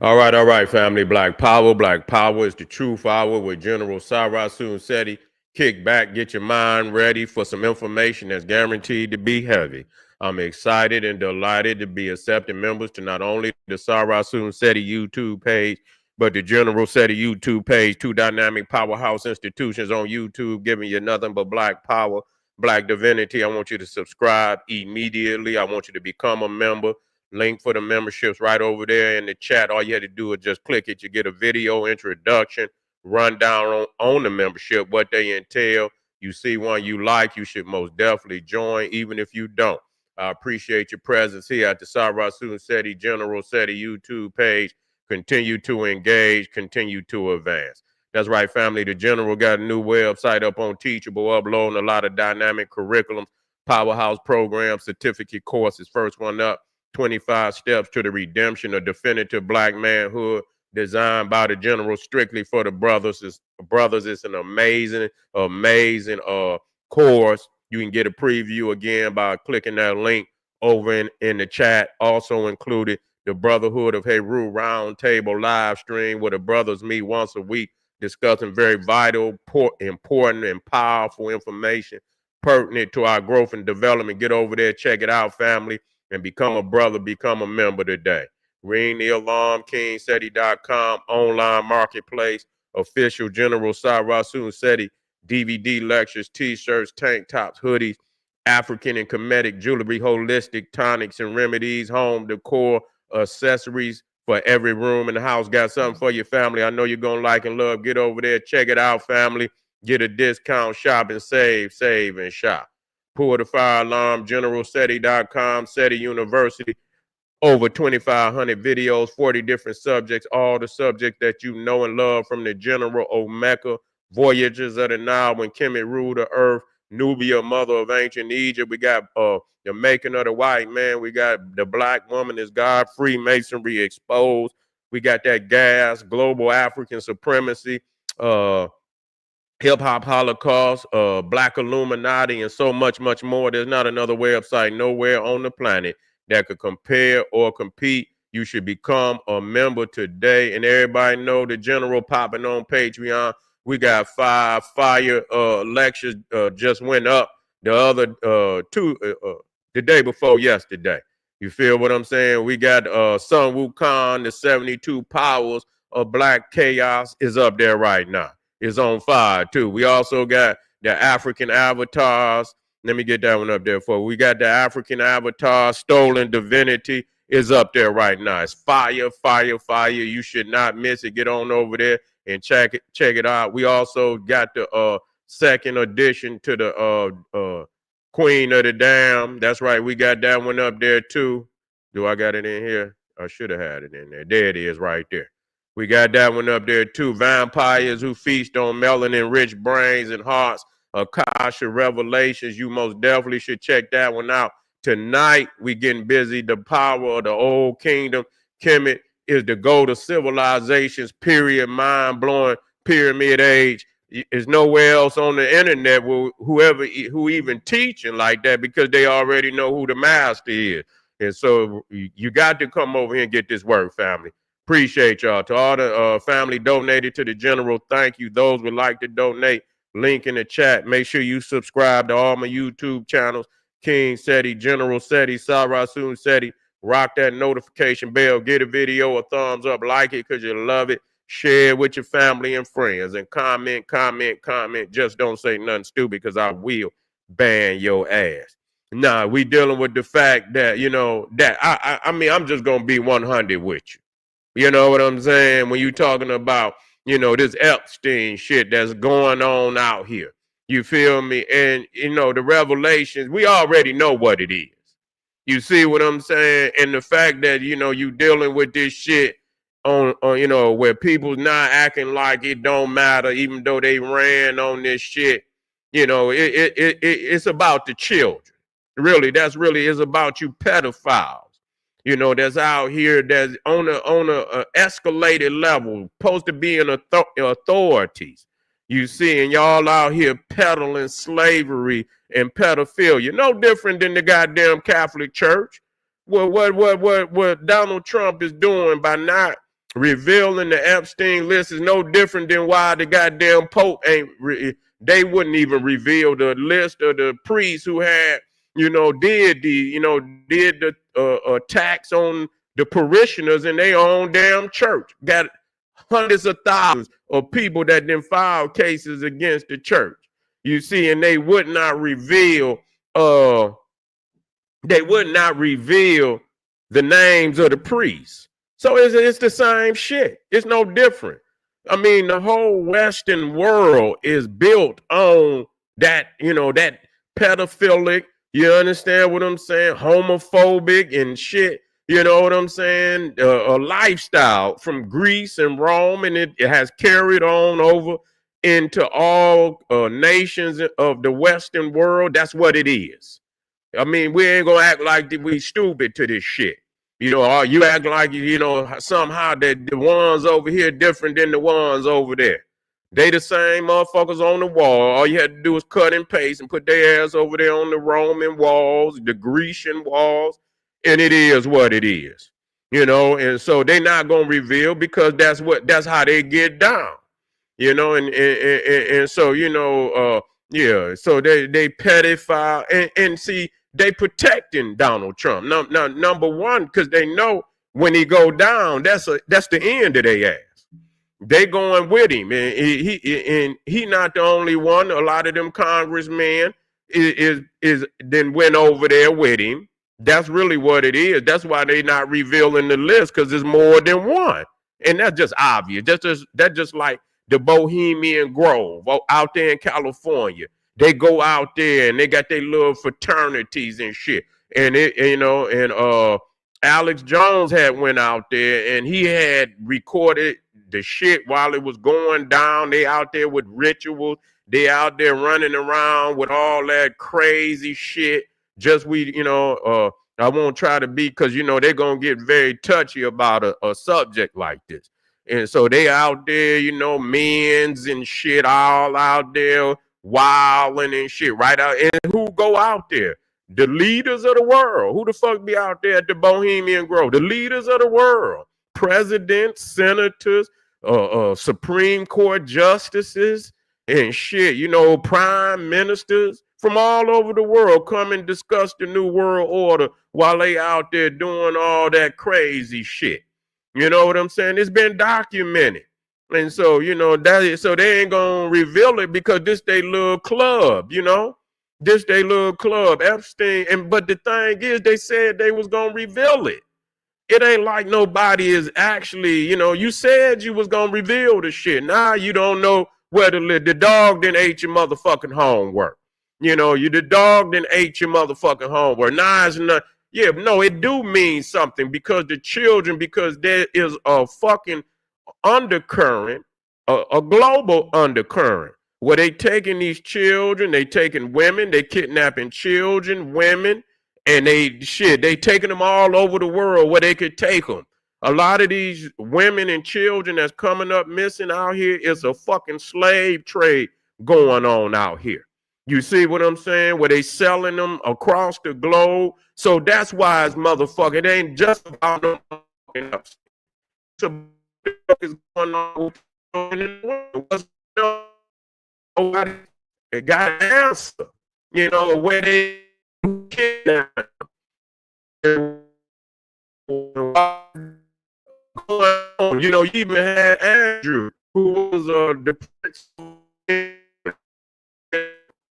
All right, family. Black Power. Black Power is the truth hour with General Sarasun Seti. Kick back, get your mind ready for some information that's guaranteed to be heavy. I'm excited and delighted to be accepting members to not only the Sarasun Seti YouTube page, but the General Seti YouTube page, two dynamic powerhouse institutions on YouTube, giving you nothing but black power, black divinity. I want you to subscribe immediately. I want you to become a member. Link for the memberships right over there in the chat. All you had to do is just click it. You get a video introduction, rundown on the membership, what they entail. You see one you like, you should most definitely join, even if you don't. I appreciate your presence here at the Sarasun Seti General Seti YouTube page. Continue to engage, continue to advance. That's right, family. The General got a new website up on Teachable, uploading a lot of dynamic curriculums, powerhouse programs, certificate courses. First one up, 25 Steps to the Redemption of Definitive Black Manhood, designed by the General strictly for the brothers. It's an amazing course. You can get a preview again by clicking that link over in the chat. Also included the Brotherhood of Heru Roundtable live stream where the brothers meet once a week discussing very vital, important, and powerful information pertinent to our growth and development. Get over there, check it out, family, and become a brother, become a member today. Ring the alarm, kingseti.com, online marketplace, official General Sarasun Seti, DVD lectures, t-shirts, tank tops, hoodies, African and Kemetic jewelry, holistic tonics and remedies, home decor, accessories for every room in the house. Got something for your family. I know you're going to like and love. Get over there, check it out, family. Get a discount, shop and save and shop. Pull the fire alarm, generalseti.com, SETI University. Over 2,500 videos, 40 different subjects, all the subjects that you know and love from the General Omeka, Voyages of the Nile, when Kemet ruled the earth, Nubia, mother of ancient Egypt. We got the making of the white man. We got the black woman is God, Freemasonry exposed. We got that gas, global African supremacy, uh, hip hop holocaust, black Illuminati, and so much more. There's not another website nowhere on the planet that could compare or compete. You should become a member today. And everybody know the General popping on Patreon. We got 5 fire lectures just went up the other two the day before yesterday. You feel what I'm saying? We got Sun Wukong, the 72 powers of black chaos is up there right now. Is on fire too. We also got the African avatars. Let me get that one up there for you. We got the African avatar, stolen divinity is up there right now. It's fire. You should not miss it. Get on over there and check it out. We also got the second edition to the Queen of the Dam. That's right. We got that one up there too. Do I got it in here? I should have had it in there. There it is right there. We got that one up there too. Vampires who feast on melanin-rich brains and hearts. Akasha Revelations. You most definitely should check that one out. Tonight, we getting busy. The power of the old kingdom. Kemet is the goal to civilizations, period, mind-blowing pyramid age. Is nowhere else on the internet who even teaching like that because they already know who the master is. And so you got to come over here and get this work, family. Appreciate y'all. To all the family donated to the General, thank you. Those would like to donate, link in the chat. Make sure you subscribe to all my YouTube channels. King Seti, General Seti, Sarasun Seti. Rock that notification bell. Get a video a thumbs up. Like it because you love it. Share it with your family and friends. And comment. Just don't say nothing stupid because I will ban your ass. Nah, we dealing with the fact that, that I mean, I'm just going to be 100 with you. You know what I'm saying? When you talking about, this Epstein shit that's going on out here. You feel me? And, the revelations, we already know what it is. You see what I'm saying? And the fact that, you dealing with this shit on where people's not acting like it don't matter, even though they ran on this shit. It's about the children. Really, that's really is about you pedophiles. That's out here that's on a escalated level, supposed to be in authorities. You see, and y'all out here peddling slavery and pedophilia. No different than the goddamn Catholic Church. What Donald Trump is doing by not revealing the Epstein list is no different than why the goddamn Pope ain't. They wouldn't even reveal the list of the priests who had, did the attacks on the parishioners in their own damn church. Got hundreds of thousands of people that then filed cases against the church. You see, and they would not reveal. They would not reveal the names of the priests. So it's the same shit. It's no different. I mean, the whole Western world is built on that, that pedophilic, you understand what I'm saying? Homophobic and shit, you know what I'm saying? A lifestyle from Greece and Rome, and it has carried on over into all nations of the Western world. That's what it is. I mean, we ain't gonna act like we stupid to this shit. Or you act like, somehow that the ones over here different than the ones over there. They the same motherfuckers on the wall. All you had to do was cut and paste and put their ass over there on the Roman walls, the Grecian walls, and it is what it is. And so they not gonna reveal because that's how they get down. And so, yeah, so they pedophile and see, they protecting Donald Trump. Now, number one, because they know when he go down, that's the end of their ass. They going with him, and he not the only one. A lot of them congressmen is then went over there with him. That's really what it is. That's why they not revealing the list, because there's more than one, and that's just obvious. That's just like the Bohemian Grove out there in California. They go out there and they got their little fraternities and shit. And Alex Jones had went out there and he had recorded the shit while it was going down. They out there with rituals. They out there running around with all that crazy shit. I won't try to be, because they're gonna get very touchy about a subject like this. And so they out there, men's and shit all out there wilding and shit right out. And who go out there? The leaders of the world. Who the fuck be out there at the Bohemian Grove? The leaders of the world. Presidents, senators, Supreme Court justices and shit, prime ministers from all over the world come and discuss the new world order while they out there doing all that crazy shit. You know what I'm saying? It's been documented. And so, so they ain't gonna reveal it because this they little club, this they little club, Epstein. But the thing is, they said they was gonna reveal it. It ain't like nobody is actually, you said you was gonna reveal the shit. Now you don't know where to live. The dog then ate your motherfucking homework. The dog then ate your motherfucking homework. Now it's not. Yeah, no, it do mean something because there is a fucking undercurrent, a global undercurrent, where they taking these children, they taking women, they kidnapping children, women, and they taking them all over the world where they could take them. A lot of these women and children that's coming up missing out here is a fucking slave trade going on out here. You see what I'm saying? Where they selling them across the globe. So that's why it's motherfucker. It ain't just about them. It's going on. What's going on? It got an answer. Where they kidnap them. You even had Andrew, who was the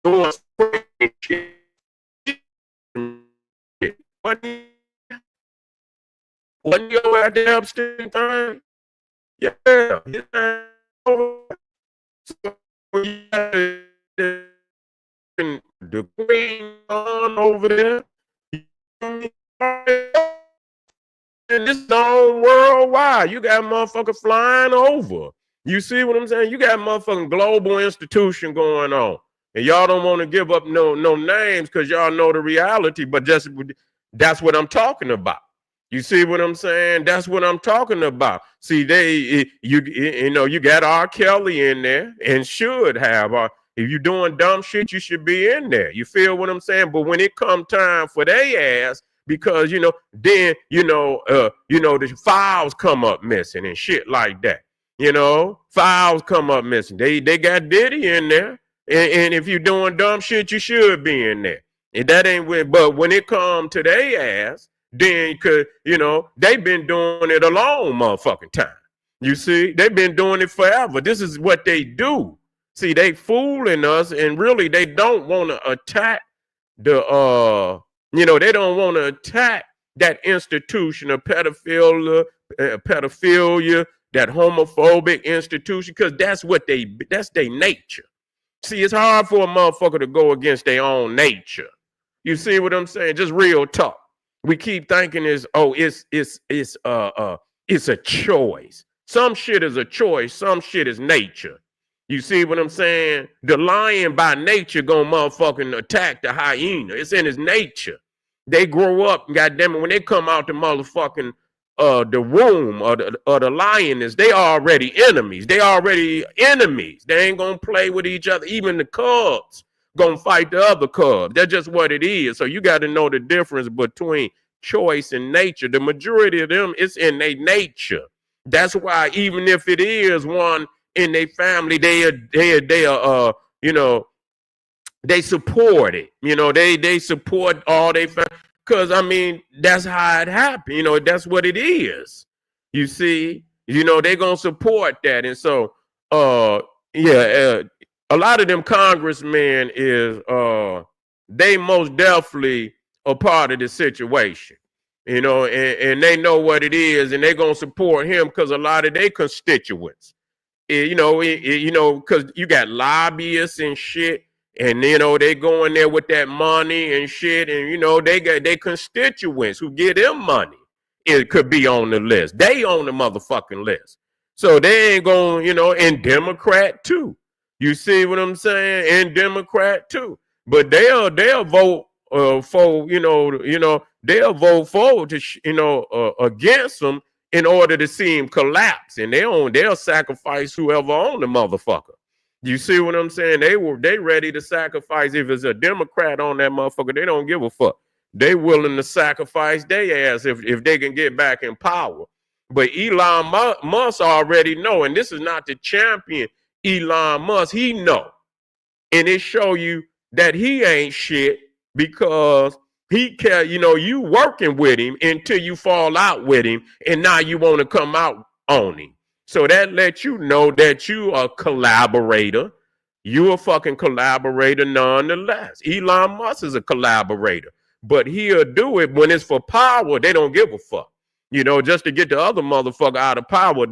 doing shit. Wasn't you at the Epstein thing? Yeah. The queen on over there. And this is all worldwide. You got motherfuckers flying over. You see what I'm saying? You got motherfucking global institution going on. And y'all don't want to give up no names because y'all know the reality, but that's what I'm talking about. You see what I'm saying? That's what I'm talking about. See, you got R. Kelly in there and should have. If you're doing dumb shit, you should be in there. You feel what I'm saying? But when it come time for their ass, because then the files come up missing and shit like that. Files come up missing. They got Diddy in there, and if you're doing dumb shit, you should be in there. And that ain't when. But when it come to their ass, then they've been doing it a long motherfucking time. You see, they've been doing it forever. This is what they do. See, they fooling us, and really they don't want to attack they don't want to attack that institution of pedophilia, that homophobic institution, because that's their nature. See, it's hard for a motherfucker to go against their own nature. You see what I'm saying? Just real talk. We keep thinking it's a choice. Some shit is a choice. Some shit is nature. You see what I'm saying? The lion by nature gonna motherfucking attack the hyena. It's in his nature. They grow up, goddamn it, when they come out the motherfucking the womb or the lioness, they already enemies. They already enemies. They ain't gonna play with each other. Even the cubs gonna fight the other cubs. That's just what it is. So you got to know the difference between choice and nature. The majority of them, it's in their nature. That's why even if it is one in their family, they support it. They support all their family. Because, I mean, that's how it happened. That's what it is. You see, they're going to support that. And so, a lot of them congressmen they most definitely a part of the situation, and they know what it is, and they're going to support him because a lot of their constituents, because you got lobbyists and shit. And they go in there with that money and shit, and they got their constituents who give them money. It could be on the list. They on the motherfucking list. So they ain't going, and Democrat too. You see what I'm saying? And Democrat too. But they'll vote for, they'll vote forward to against them in order to see him collapse. And they'll sacrifice whoever on the motherfucker. You see what I'm saying? They ready to sacrifice. If it's a Democrat on that motherfucker, they don't give a fuck. They willing to sacrifice their ass if they can get back in power. But Elon Musk already know, and this is not the champion Elon Musk. He know, and it show you that he ain't shit because he care. You working with him until you fall out with him, and now you want to come out on him. So that lets you know that you a collaborator. You a fucking collaborator nonetheless. Elon Musk is a collaborator. But he'll do it when it's for power. They don't give a fuck. Just to get the other motherfucker out of power.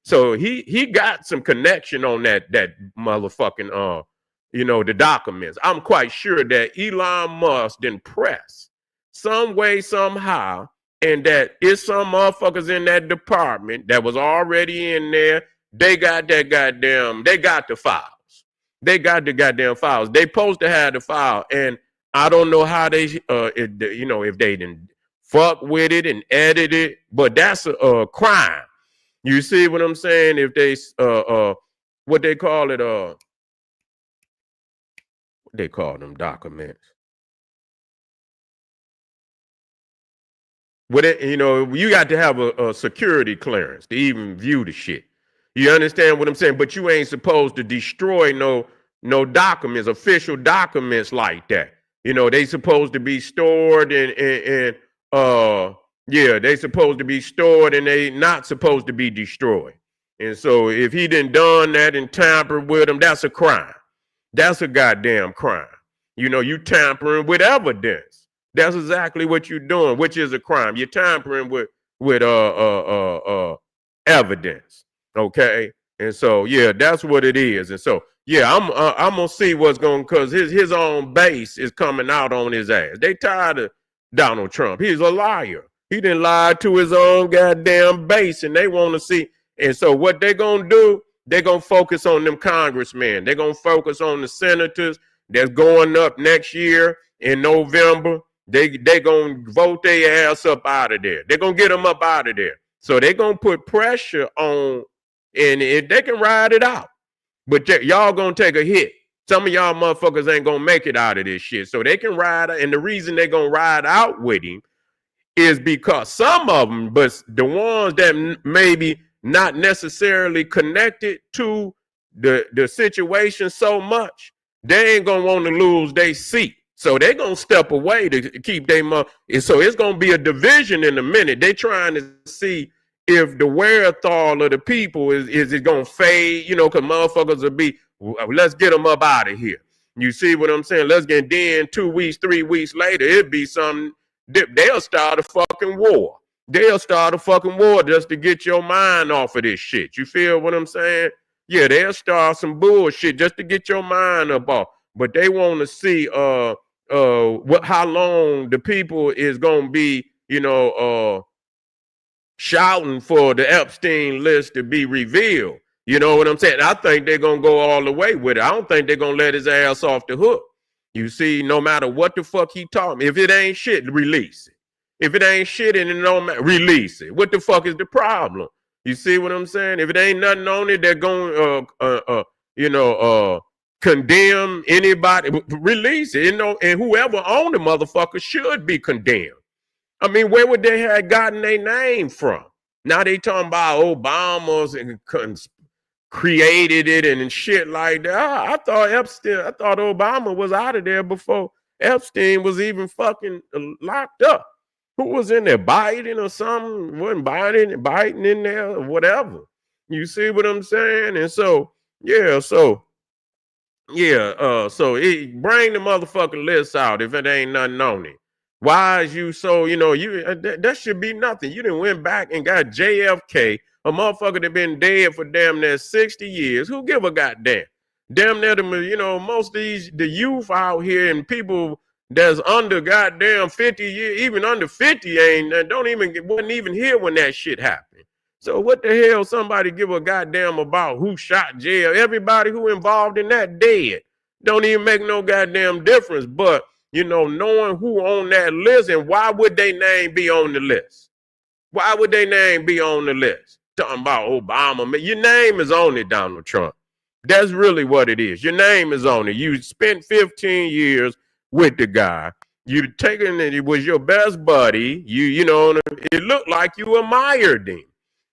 So he got some connection on that motherfucking the documents. I'm quite sure that Elon Musk didn't press some way, somehow. And that is some motherfuckers in that department that was already in there. They got the files. They got the goddamn files. They supposed to have the file. And I don't know how they, if they didn't fuck with it and edit it, but that's a crime. You see what I'm saying? If they, what they call it, what they call them documents. With it, you got to have a security clearance to even view the shit. You understand what I'm saying? But you ain't supposed to destroy no documents, official documents like that. They supposed to be stored they supposed to be stored and they not supposed to be destroyed. And so if he done that and tampered with them, that's a crime. That's a goddamn crime. You tampering with evidence. That's exactly what you're doing, which is a crime. You're tampering with evidence, okay? And so that's what it is. And so I'm gonna see what's going, because his own base is coming out on his ass. They tired of Donald Trump. He's a liar. He didn't lie to his own goddamn base, and they want to see. And so what they gonna do? They're gonna focus on them congressmen. They're gonna focus on the senators that's going up next year in November. They gonna vote their ass up out of there. They're gonna get them up out of there. So they're gonna put pressure on, and if they can ride it out. But y'all gonna take a hit. Some of y'all motherfuckers ain't gonna make it out of this shit. So they can ride, and the reason they gonna ride out with him is because some of them, but the ones that maybe not necessarily connected to the situation so much, they ain't gonna want to lose their seat. So they're gonna step away to keep their money. So it's gonna be a division in a minute. They trying to see if the wherewithal of the people is it gonna fade, you know, because motherfuckers will be, let's get them up out of here. You see what I'm saying? Let's get then 2 weeks, 3 weeks later, it'd be something. They'll start a fucking war. They'll start a fucking war just to get your mind off of this shit. You feel what I'm saying? Yeah, they'll start some bullshit just to get your mind up off. But they want to see how long the people is gonna be, you know, shouting for the Epstein list to be revealed. You know what I'm saying? I think they're gonna go all the way with it. I don't think they're gonna let his ass off the hook. You see, no matter what the fuck he taught me, if it ain't shit, release it. If it ain't shit and it don't matter, release it. What the fuck is the problem? You see what I'm saying? If it ain't nothing on it, they're going condemn anybody, release it. You know, and whoever owned the motherfucker should be condemned. I mean, where would they have gotten their name from? Now they talking about Obama's and created it and shit like that. I thought Obama was out of there before Epstein was even fucking locked up. Who was in there? Biden or something? Wasn't Biden in there or whatever? You see what I'm saying? And so bring the motherfucking list out if it ain't nothing on it. Why is you so, you know, that should be nothing. You done went back and got JFK, a motherfucker that been dead for damn near 60 years. Who give a goddamn? Damn near, you know, most of the youth out here and people that's under goddamn 50 years, even under 50 wasn't even here when that shit happened. So what the hell somebody give a goddamn about who shot jail? Everybody who involved in that dead. Don't even make no goddamn difference. But, you know, knowing who on that list and why would their name be on the list? Why would their name be on the list? Talking about Obama. Your name is on it, Donald Trump. That's really what it is. Your name is on it. You spent 15 years with the guy. You taken it. It was your best buddy. You know, it looked like you admired him.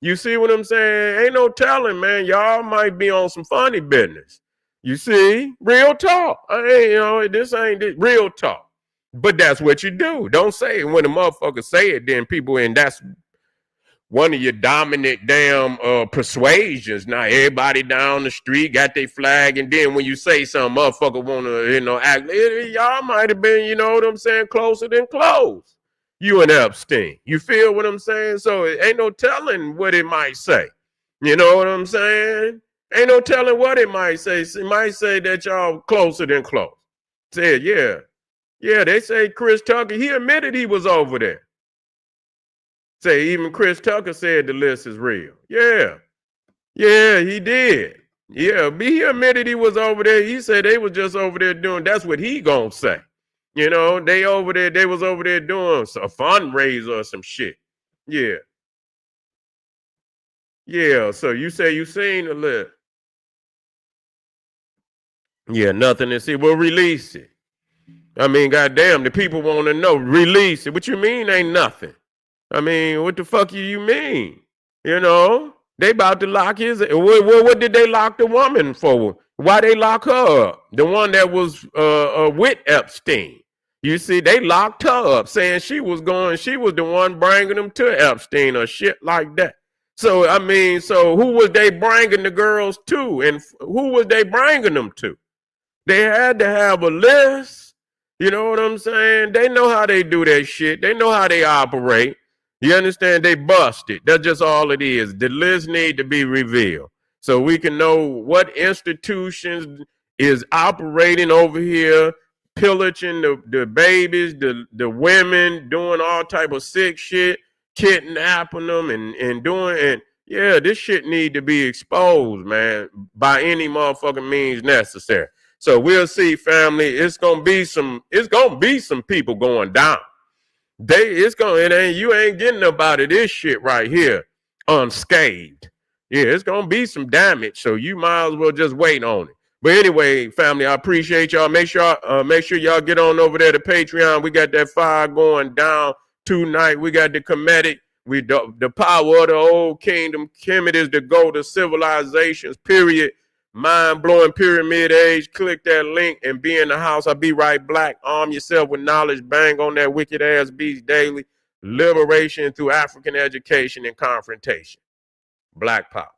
You see what I'm saying? Ain't no telling, man. Y'all might be on some funny business. You see? Real talk. This ain't real talk. But that's what you do. Don't say it. When the motherfucker say it, then people, and that's one of your dominant damn persuasions. Now everybody down the street got their flag, and then when you say something, motherfucker want to, act. Y'all might have been, you know what I'm saying, closer than close. You and Epstein. You feel what I'm saying? So it ain't no telling what it might say. You know what I'm saying? Ain't no telling what it might say. It might say that y'all closer than close. Said, yeah. Yeah, they say Chris Tucker, he admitted he was over there. Say even Chris Tucker said the list is real. Yeah. Yeah, he did. Yeah, he admitted he was over there. He said they was just over there doing, that's what he gonna say. You know, they was over there doing a fundraiser or some shit. Yeah. Yeah, so you say you seen the list. Yeah, nothing to see. Well, release it. I mean, goddamn, the people want to know. Release it. What you mean ain't nothing? I mean, what the fuck do you mean? You know, they about to lock his. What did they lock the woman for? Why they lock her up? The one that was with Epstein. You see, they locked her up, saying she was the one bringing them to Epstein or shit like that. So, I mean, who was they bringing the girls to? And who was they bringing them to? They had to have a list. You know what I'm saying? They know how they do that shit. They know how they operate. You understand? They busted. That's just all it is. The list need to be revealed so we can know what institutions is operating over here, pillaging the babies, the women, doing all type of sick shit, kidnapping them and doing, and yeah, this shit need to be exposed, man, by any motherfucking means necessary. So we'll see, family. It's gonna be some people going down. You ain't getting up out of this shit right here unscathed. Yeah, it's gonna be some damage. So you might as well just wait on it. But anyway, family, I appreciate y'all. Make sure y'all get on over there to Patreon. We got that fire going down tonight. We got the Kemetic. We the power of the old kingdom. Kemet is the goal to civilizations, period. Mind-blowing pyramid age. Click that link and be in the house. I'll be right black. Arm yourself with knowledge. Bang on that wicked ass beast daily. Liberation through African education and confrontation. Black power.